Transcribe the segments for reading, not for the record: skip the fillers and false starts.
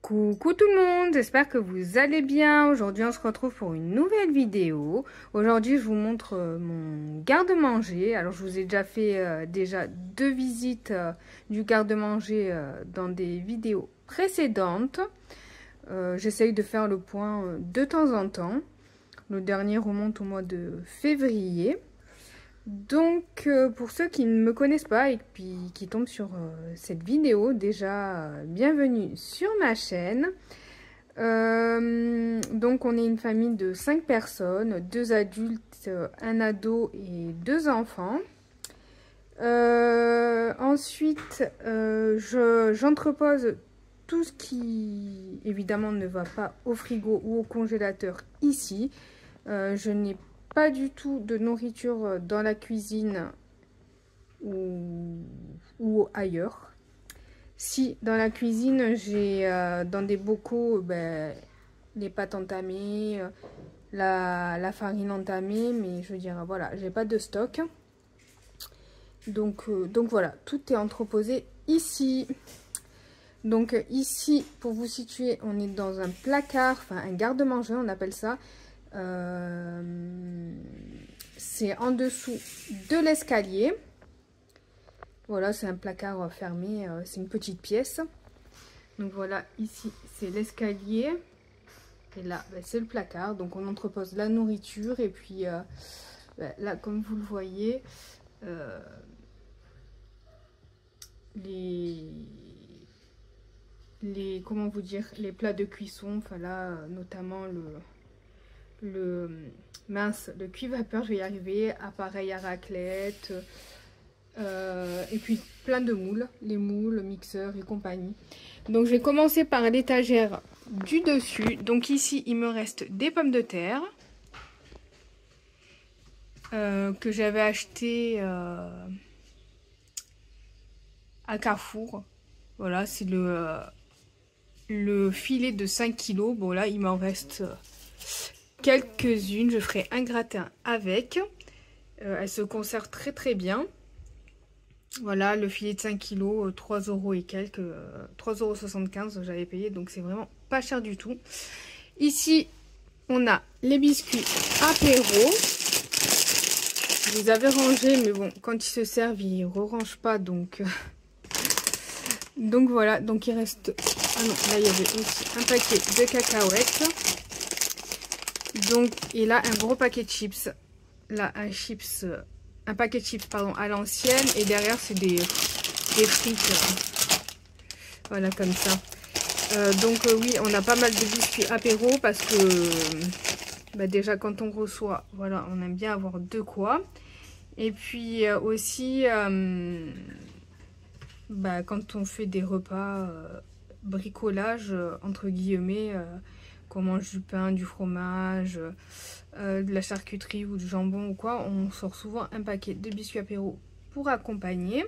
Coucou tout le monde, j'espère que vous allez bien. Aujourd'hui on se retrouve pour une nouvelle vidéo. Aujourd'hui je vous montre mon garde-manger. Alors je vous ai déjà fait déjà 2 visites du garde-manger dans des vidéos précédentes. J'essaye de faire le point de temps en temps. Le dernier remonte au mois de février. Donc pour ceux qui ne me connaissent pas et puis qui tombent sur cette vidéo, déjà bienvenue sur ma chaîne. Donc on est une famille de 5 personnes, 2 adultes, un ado et 2 enfants. Ensuite j'entrepose tout ce qui évidemment ne va pas au frigo ou au congélateur ici. Je n'ai pas du tout de nourriture dans la cuisine ou ailleurs. Si dans la cuisine j'ai dans des bocaux les pâtes entamées, la farine entamée, mais je veux dire voilà, j'ai pas de stock. Donc voilà, tout est entreposé ici. Donc ici, pour vous situer, on est dans un placard, enfin un garde-manger on appelle ça. C'est en dessous de l'escalier. Voilà, c'est un placard fermé, c'est une petite pièce. Donc voilà, ici c'est l'escalier et là c'est le placard. Donc on entrepose la nourriture et puis là comme vous le voyez, les comment vous dire, les plats de cuisson, enfin là notamment le cuit vapeur, je vais y arriver, appareil à raclette, et puis plein de moules, les moules, mixeurs et compagnie. Donc je vais commencer par l'étagère du dessus. Donc ici il me reste des pommes de terre que j'avais acheté à Carrefour. Voilà, c'est le filet de 5 kg. Bon là il m'en reste quelques-unes, je ferai un gratin avec. Elle se conserve très très bien. Voilà, le filet de 5 kg, 3 € et quelques, 3,75 € j'avais payé, donc c'est vraiment pas cher du tout. Ici, on a les biscuits apéro. Je les avais rangés, mais bon, quand ils se servent, ils ne re-rangent pas, donc... donc voilà, donc il reste... Ah non, là il y avait aussi un paquet de cacahuètes. Donc, et là, un gros paquet de chips. Là, un paquet de chips, pardon, à l'ancienne. Et derrière, c'est des frites. Voilà, comme ça. Donc, oui, on a pas mal de biscuits apéro parce que déjà, quand on reçoit, voilà, on aime bien avoir de quoi. Et puis aussi, quand on fait des repas bricolage, entre guillemets, qu'on mange du pain, du fromage, de la charcuterie ou du jambon ou quoi, on sort souvent un paquet de biscuits apéro pour accompagner.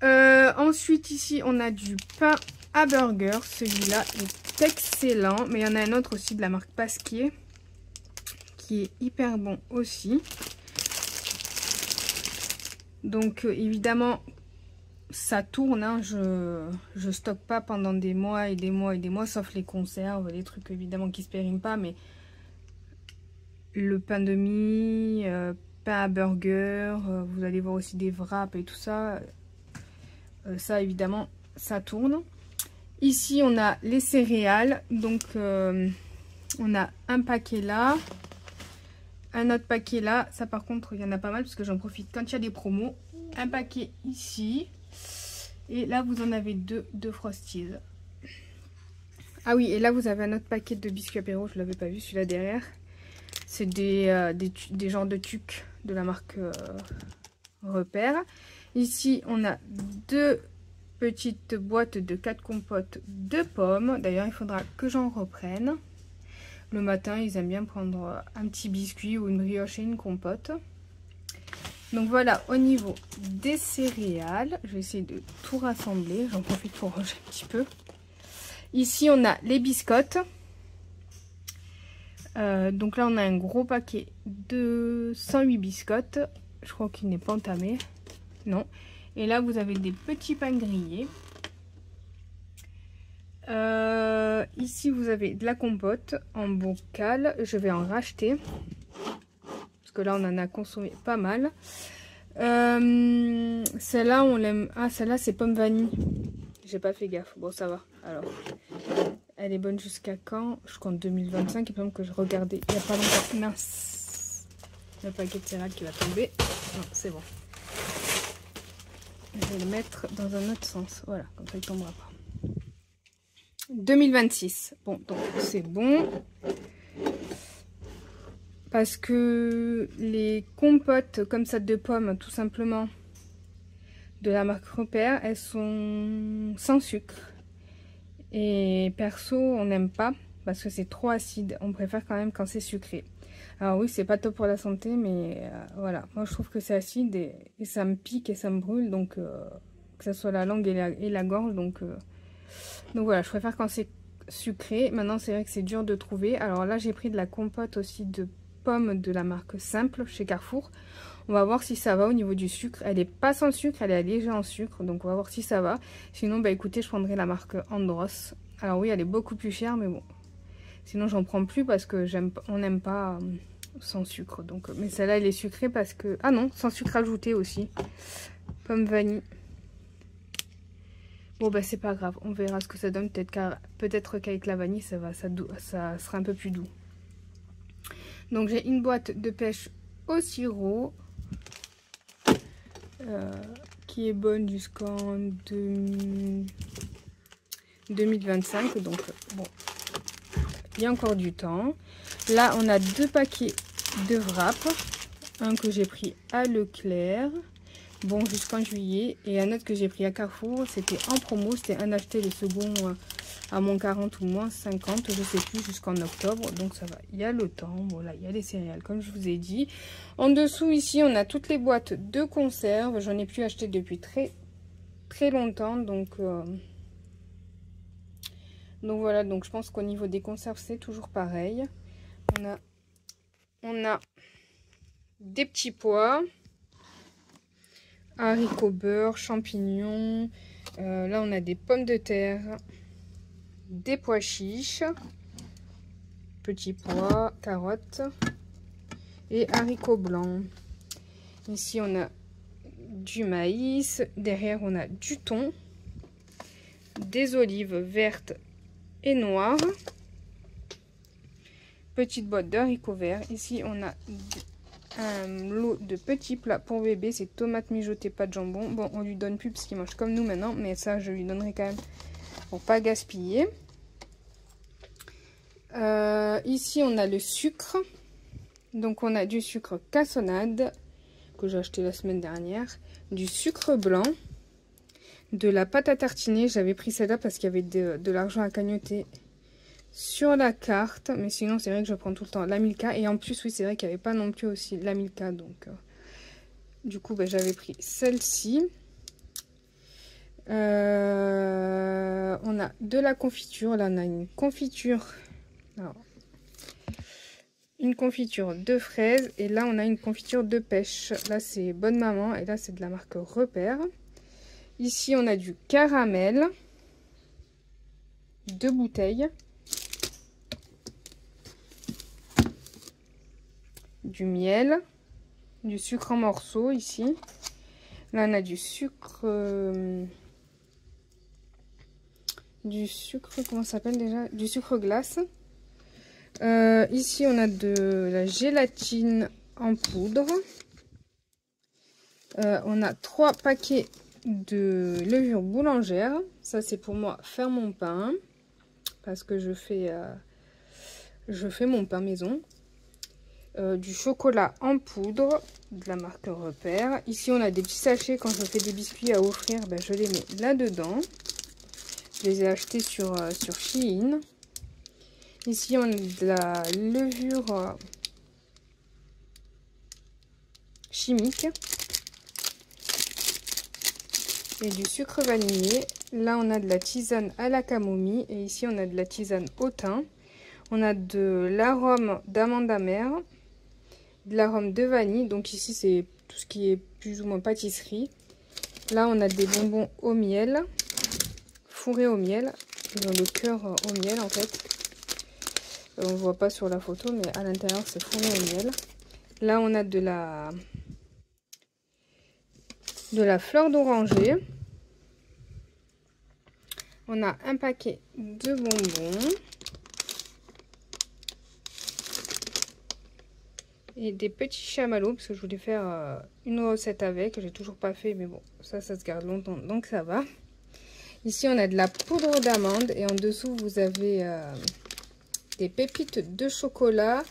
Ensuite ici on a du pain à burger, celui-là est excellent, mais il y en a un autre aussi de la marque Pasquier qui est hyper bon aussi. Donc évidemment ça tourne, hein. Je stocke pas pendant des mois et des mois et des mois, sauf les conserves, les trucs évidemment qui se périment pas, mais le pain de mie, pain à burger, vous allez voir aussi des wraps et tout ça, ça évidemment ça tourne. Ici on a les céréales, donc on a un paquet là, un autre paquet là, ça par contre il y en a pas mal parce que j'en profite quand il y a des promos. Un paquet ici. Et là, vous en avez deux Frosties. Ah oui, et là, vous avez un autre paquet de biscuits apéro. Je ne l'avais pas vu, celui-là derrière. C'est des genres de tucs de la marque Repère. Ici, on a 2 petites boîtes de 4 compotes de pommes. D'ailleurs, il faudra que j'en reprenne. Le matin, ils aiment bien prendre un petit biscuit ou une brioche et une compote. Donc voilà, au niveau des céréales, je vais essayer de tout rassembler. J'en profite pour ranger un petit peu. Ici, on a les biscottes. Donc là, on a un gros paquet de 108 biscottes. Je crois qu'il n'est pas entamé. Non. Et là, vous avez des petits pains grillés. Ici, vous avez de la compote en bocal. Je vais en racheter. Parce que là, on en a consommé pas mal. Celle-là, on l'aime. Ah, celle-là, c'est pomme vanille. J'ai pas fait gaffe. Bon, ça va. Alors, elle est bonne jusqu'à quand? Jusqu'en 2025. Il me semble que je regardais il n'y a pas longtemps. Mince. Le paquet de céréales qui va tomber. Non, c'est bon. Je vais le mettre dans un autre sens. Voilà, comme ça il ne tombera pas. 2026. Bon, donc c'est bon. Parce que les compotes comme ça de pommes, tout simplement, de la marque Repère, elles sont sans sucre. Et perso, on n'aime pas parce que c'est trop acide. On préfère quand même quand c'est sucré. Alors oui, c'est pas top pour la santé, mais voilà. Moi, je trouve que c'est acide et ça me pique et ça me brûle. Donc, que ce soit la langue et la gorge. Donc voilà, je préfère quand c'est sucré. Maintenant, c'est vrai que c'est dur de trouver. Alors là, j'ai pris de la compote aussi de pommes de la marque Simple chez Carrefour. On va voir si ça va au niveau du sucre. Elle est pas sans sucre, elle est allégée en sucre. Donc on va voir si ça va. Sinon, bah écoutez, je prendrai la marque Andros. Alors oui, elle est beaucoup plus chère, mais bon. Sinon, j'en prends plus parce que on n'aime pas sans sucre. Donc, mais celle-là, elle est sucrée parce que... Ah non, sans sucre ajouté aussi. Pomme vanille. Bon, bah c'est pas grave. On verra ce que ça donne. Peut-être qu'avec la vanille, ça sera un peu plus doux. Donc, j'ai une boîte de pêche au sirop. Qui est bonne jusqu'en 2025. Donc, bon, il y a encore du temps. Là, on a 2 paquets de wrap. Un que j'ai pris à Leclerc, bon, jusqu'en juillet. Et un autre que j'ai pris à Carrefour. C'était en promo. C'était un acheté le second à moins 40 ou moins 50. Je sais plus, jusqu'en octobre. Donc, ça va. Il y a le temps. Voilà, il y a les céréales, comme je vous ai dit. En dessous, ici, on a toutes les boîtes de conserve. J'en ai plus acheté depuis très longtemps. Donc voilà, donc je pense qu'au niveau des conserves, c'est toujours pareil. On a des petits pois, haricots beurre, champignons. Là, on a des pommes de terre, des pois chiches, petits pois, carottes et haricots blancs. Ici, on a du maïs. Derrière, on a du thon, des olives vertes et noires. Petite boîte d'haricots verts. Ici, on a un lot de petits plats pour bébé. C'est tomates mijotées, pas de jambon. Bon, on lui donne plus parce qu'il mange comme nous maintenant. Mais ça, je lui donnerai quand même pour pas gaspiller. Ici, on a le sucre. Donc, on a du sucre cassonade que j'ai acheté la semaine dernière. Du sucre blanc. De la pâte à tartiner. J'avais pris celle-là parce qu'il y avait de l'argent à cagnoter sur la carte, mais sinon c'est vrai que je prends tout le temps la Milka. Et en plus, oui, c'est vrai qu'il n'y avait pas non plus aussi la Milka, donc du coup bah, j'avais pris celle-ci. On a de la confiture. Là on a une confiture, alors, une confiture de fraises, et là on a une confiture de pêche. Là c'est Bonne Maman, et là c'est de la marque Repère. Ici on a du caramel, 2 bouteilles. Du miel, du sucre en morceaux ici. Là on a du sucre, comment ça s'appelle déjà? Du sucre glace. Ici on a de la gélatine en poudre. On a 3 paquets de levure boulangère. Ça c'est pour moi faire mon pain, parce que je fais mon pain maison. Du chocolat en poudre de la marque Repère. Ici on a des petits sachets. Quand je fais des biscuits à offrir, ben, je les mets là dedans. Je les ai achetés sur Shein. Ici on a de la levure chimique et du sucre vanillé. Là on a de la tisane à la camomille, et ici on a de la tisane au thym. On a de l'arôme d'amande amère, de l'arôme de vanille. Donc ici c'est tout ce qui est plus ou moins pâtisserie. Là on a des bonbons au miel, fourrés au miel. Ils ont le cœur au miel en fait. On ne voit pas sur la photo, mais à l'intérieur c'est fourni au miel. Là on a de la fleur d'oranger. On a un paquet de bonbons. Et des petits chamallows, parce que je voulais faire une recette avec. J'ai toujours pas fait, mais bon, ça se garde longtemps, donc ça va. Ici, on a de la poudre d'amande. Et en dessous, vous avez des pépites de chocolat.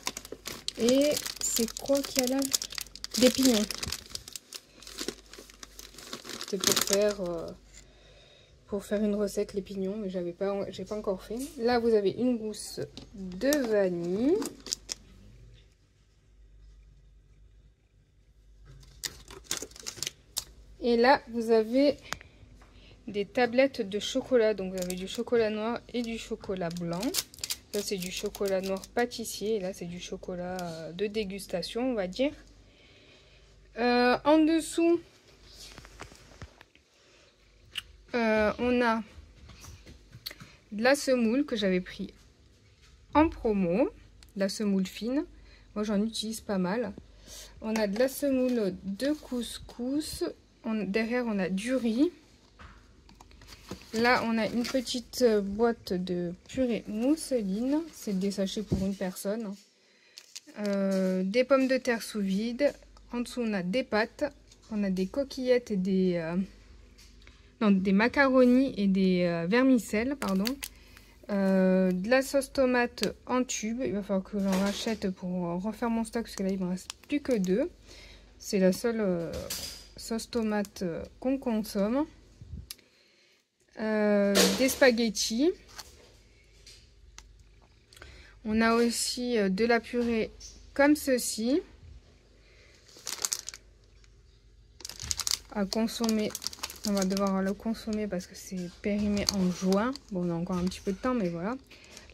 Et c'est quoi qu'il y a là? Des pignons. C'est pour faire une recette, les pignons, mais j'ai pas encore fait. Là, vous avez une gousse de vanille. Et là, vous avez des tablettes de chocolat. Donc, vous avez du chocolat noir et du chocolat blanc. Ça, c'est du chocolat noir pâtissier. Et là, c'est du chocolat de dégustation, on va dire. En dessous, on a de la semoule que j'avais pris en promo. De la semoule fine. Moi, j'en utilise pas mal. On a de la semoule de couscous. Derrière, on a du riz. Là, on a une petite boîte de purée mousseline. C'est des sachets pour une personne. Des pommes de terre sous vide. En dessous, on a des pâtes. On a des coquillettes et des macaronis et des vermicelles, pardon. De la sauce tomate en tube. Il va falloir que j'en rachète pour refaire mon stock, parce que là, il ne me reste plus que 2. C'est la seule sauce tomate qu'on consomme. Des spaghettis. On a aussi de la purée comme ceci. À consommer. On va devoir le consommer parce que c'est périmé en juin. Bon, on a encore un petit peu de temps, mais voilà.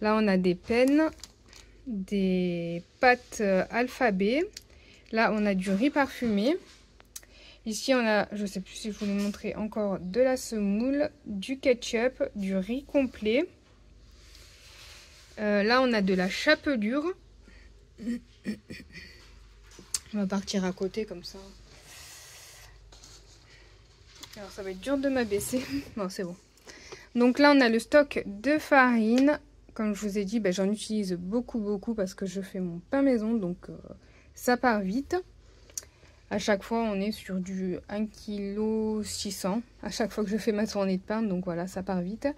Là, on a des pennes, des pâtes alphabet. Là, on a du riz parfumé. Ici, on a, je ne sais plus si je vous l'ai montré, encore de la semoule, du ketchup, du riz complet. Là, on a de la chapelure. On va partir à côté comme ça. Alors, ça va être dur de m'abaisser. Bon, c'est bon. Donc là, on a le stock de farine. Comme je vous ai dit, j'en utilise beaucoup parce que je fais mon pain maison. Donc, ça part vite. À chaque fois, on est sur du 1,6 kg. À chaque fois que je fais ma tournée de pain. Donc voilà, ça part vite.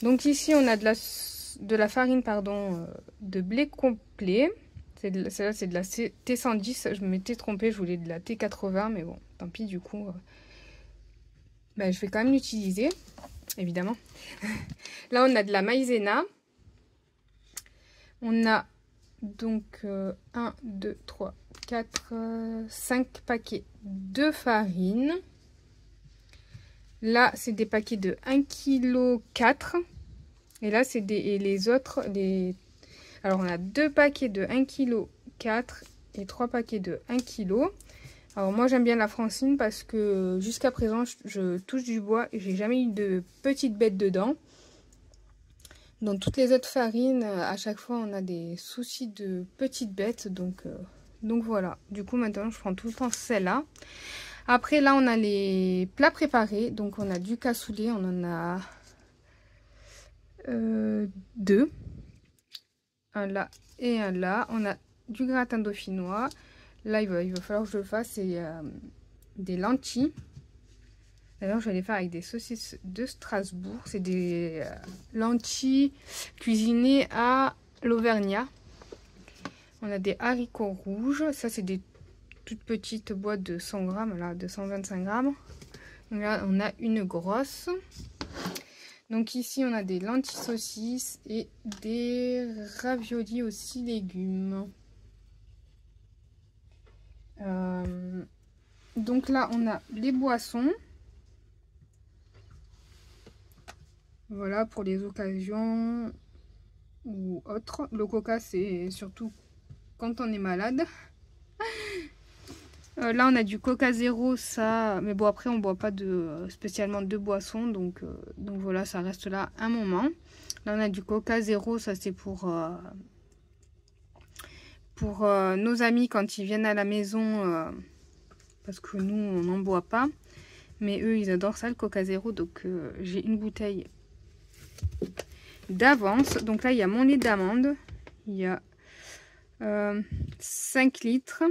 Donc ici, on a de la farine, pardon, de blé complet. Celle-là, c'est de la T110. Je m'étais trompée, je voulais de la T80. Mais bon, tant pis, du coup, je vais quand même l'utiliser, évidemment. Là, on a de la maïzena. On a donc 1, 2, 3, 4, 5 paquets de farine. Là, c'est des paquets de 1,4 kg. Et là, c'est les autres. Alors, on a 2 paquets de 1,4 kg et 3 paquets de 1 kg. Alors, moi, j'aime bien la Francine parce que jusqu'à présent, je touche du bois et j'ai jamais eu de petites bêtes dedans. Dans toutes les autres farines, à chaque fois, on a des soucis de petites bêtes. Donc voilà. Du coup, maintenant, je prends tout le temps celle-là. Après, là, on a les plats préparés. Donc, on a du cassoulet. On en a 2. Un là et un là. On a du gratin dauphinois. Là, il va falloir que je le fasse. C'est des lentilles. D'ailleurs, je vais les faire avec des saucisses de Strasbourg. C'est des lentilles cuisinées à l'Auvergnat. On a des haricots rouges. Ça, c'est des toutes petites boîtes de 100 grammes, là, de 125 grammes. Donc là, on a une grosse. Donc ici, on a des lentilles saucisses et des raviolis aussi légumes. Donc là, on a les boissons. Voilà, pour les occasions ou autres. Le coca, c'est surtout quand on est malade. Là on a du Coca Zéro, ça, mais bon après on boit pas spécialement de boissons, donc voilà, ça reste là un moment. Là on a du Coca Zéro, ça c'est pour nos amis quand ils viennent à la maison, parce que nous on n'en boit pas, mais eux ils adorent ça, le Coca Zéro, donc j'ai une bouteille d'avance. Donc là il y a mon lait d'amande, il y a 5 litres.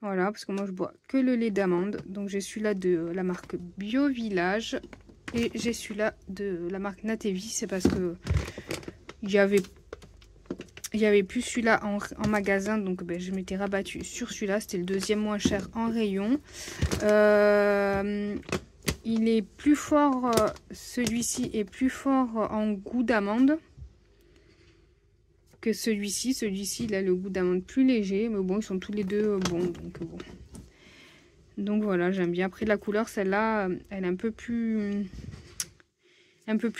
Voilà, parce que moi je bois que le lait d'amande. Donc j'ai celui-là de la marque Bio Village et j'ai celui-là de la marque Natevi. C'est parce que il y avait plus celui-là en magasin, donc ben, je m'étais rabattue sur celui-là. C'était le deuxième moins cher en rayon. Il est plus fort, celui-ci est plus fort en goût d'amande que celui-ci. Celui-ci, il a le goût d'amande plus léger, mais bon, ils sont tous les deux bons, donc bon. Donc voilà, j'aime bien. Après la couleur, celle-là, elle est un peu plus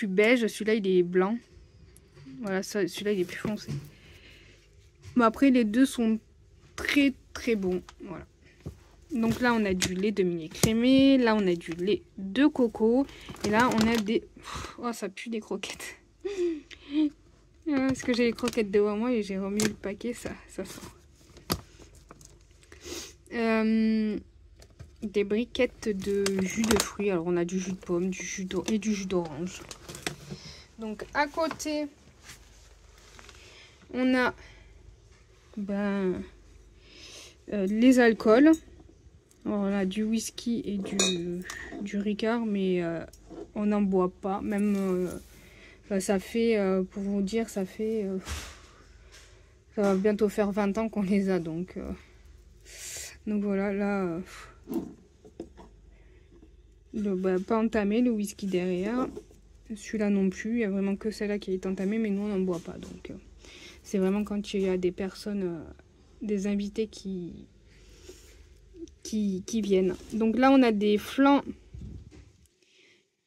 beige. Celui-là, il est blanc. Voilà, celui-là, il est plus foncé. Mais après, les deux sont très très bons. Voilà. Donc là, on a du lait de mini crémé. Là, on a du lait de coco. Et là, on a des... Oh, ça pue des croquettes. Parce que j'ai les croquettes devant moi et j'ai remis le paquet, ça sent. Des briquettes de jus de fruits. Alors on a du jus de pomme, du jus et du jus d'orange. Donc à côté, on a les alcools. Alors, on a du whisky et du Ricard, mais on n'en boit pas. Même... ça fait, pour vous dire, ça va bientôt faire 20 ans qu'on les a, donc voilà, là, pas entamé, le whisky derrière, celui-là non plus, il n'y a vraiment que celle-là qui est entamée, mais nous on n'en boit pas, donc c'est vraiment quand il y a des personnes, des invités qui viennent. Donc là on a des flancs,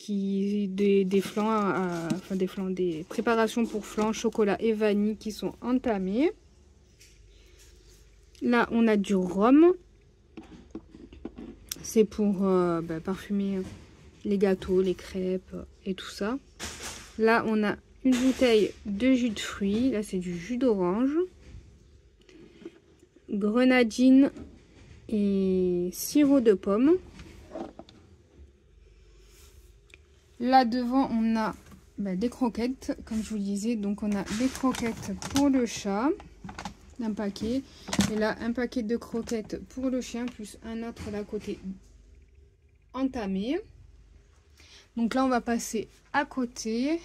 des préparations pour flan, chocolat et vanille qui sont entamées. Là, on a du rhum. C'est pour parfumer les gâteaux, les crêpes et tout ça. Là, on a une bouteille de jus de fruits. Là, c'est du jus d'orange. Grenadine et sirop de pomme. Là devant on a des croquettes, comme je vous le disais. Donc on a des croquettes pour le chat, un paquet. Et là un paquet de croquettes pour le chien, plus un autre là à côté entamé. Donc là on va passer à côté.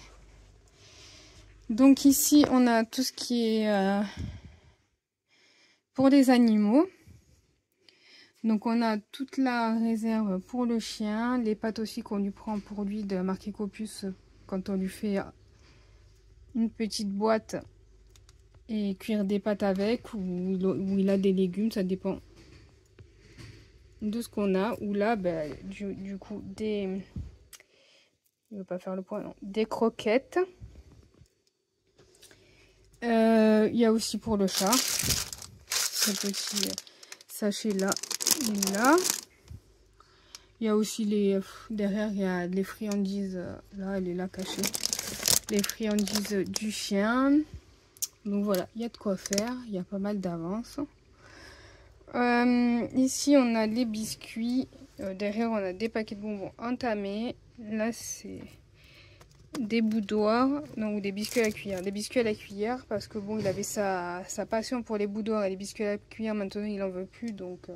Donc ici on a tout ce qui est pour les animaux. Donc on a toute la réserve pour le chien, les pâtes aussi qu'on lui prend pour lui de la marque Ecopus quand on lui fait une petite boîte et cuire des pâtes avec, ou il a des légumes, ça dépend de ce qu'on a. Ou là du coup je vais pas faire le point, non, des croquettes. Il y a aussi pour le chat ce petit sachet là. Là, il y a aussi derrière il y a les friandises, là elle est là cachée, les friandises du chien. Donc voilà, il y a de quoi faire, il y a pas mal d'avance. Ici on a les biscuits, derrière on a des paquets de bonbons entamés. Là c'est des boudoirs, non, ou des biscuits à la cuillère. Des biscuits à la cuillère parce que bon, il avait sa passion pour les boudoirs et les biscuits à la cuillère, maintenant il en veut plus, donc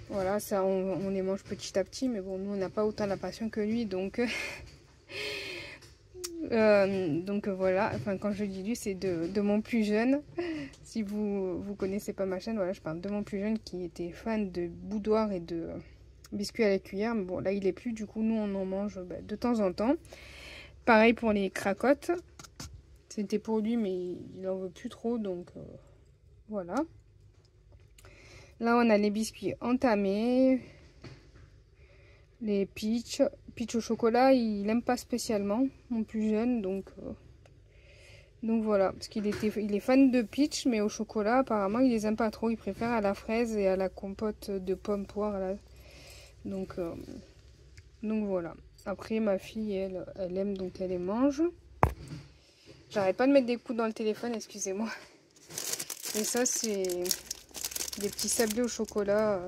voilà, ça on les mange petit à petit, mais bon, nous on n'a pas autant la passion que lui, donc donc voilà. Enfin, quand je dis lui, c'est de mon plus jeune. Si vous connaissez pas ma chaîne, voilà, je parle de mon plus jeune qui était fan de boudoir et de biscuits à la cuillère. Mais bon, là il est plus, du coup nous on en mange de temps en temps. Pareil pour les cracottes, c'était pour lui, mais il en veut plus trop, donc voilà. Là, on a les biscuits entamés, les peach au chocolat, il n'aime pas spécialement, mon plus jeune, donc Donc voilà, parce il est fan de peach, mais au chocolat, apparemment, il les aime pas trop. Il préfère à la fraise et à la compote de pommes poire. Là. Donc voilà. Après, ma fille, elle aime, donc elle les mange. J'arrête pas de mettre des coups dans le téléphone, excusez-moi. Et ça, c'est des petits sablés au chocolat,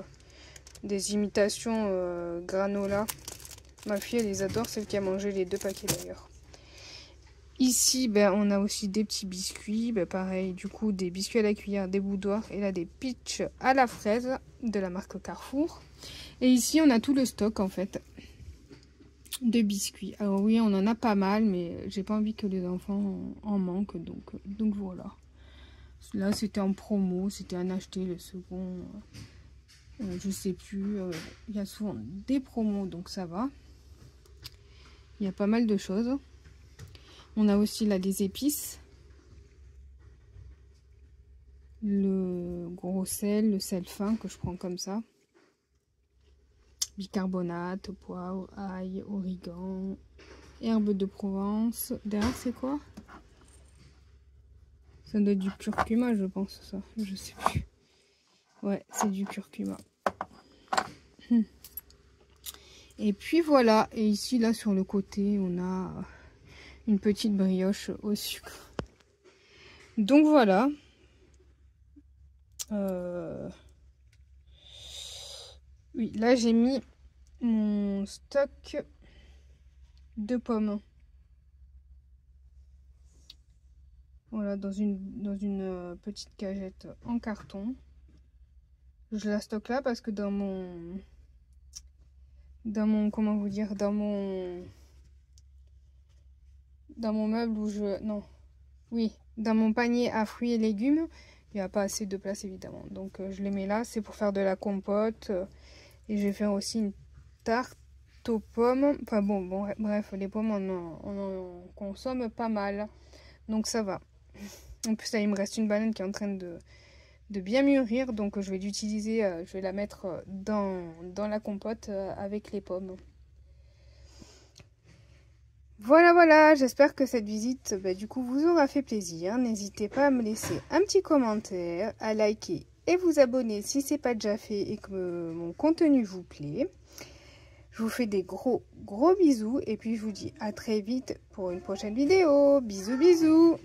des imitations granola. Ma fille, elle les adore, celle qui a mangé les 2 paquets d'ailleurs. Ici, ben, on a aussi des petits biscuits. Ben, pareil, du coup, des biscuits à la cuillère, des boudoirs. Et là, des peach à la fraise de la marque Carrefour. Et ici, on a tout le stock, en fait, de biscuits. Alors oui, on en a pas mal, mais j'ai pas envie que les enfants en manquent. Donc voilà. Là, c'était en promo. C'était un acheté, le second. Je sais plus. Il y a souvent des promos, donc ça va. Il y a pas mal de choses. On a aussi là des épices. Le gros sel, le sel fin que je prends comme ça. Bicarbonate, poivre, ail, origan, herbe de Provence. Derrière, c'est quoi? Ça doit être du curcuma, je pense, ça. Je sais plus. Ouais, c'est du curcuma. Et puis voilà. Et ici, là, sur le côté, on a une petite brioche au sucre. Donc voilà. Oui, là j'ai mis mon stock de pommes. Voilà, dans une petite cagette en carton. Je la stocke là parce que dans mon comment vous dire, dans mon meuble où dans mon panier à fruits et légumes, il n'y a pas assez de place évidemment. Donc je les mets là, c'est pour faire de la compote. Et je vais faire aussi une tarte aux pommes. Enfin bon, bref, les pommes on en consomme pas mal. Donc ça va. En plus là, il me reste une banane qui est en train de bien mûrir. Donc je vais l'utiliser, je vais la mettre dans la compote avec les pommes. Voilà, j'espère que cette visite du coup vous aura fait plaisir. N'hésitez pas à me laisser un petit commentaire, à liker et vous abonner si ce n'est pas déjà fait et que mon contenu vous plaît. Je vous fais des gros bisous et puis je vous dis à très vite pour une prochaine vidéo. Bisous.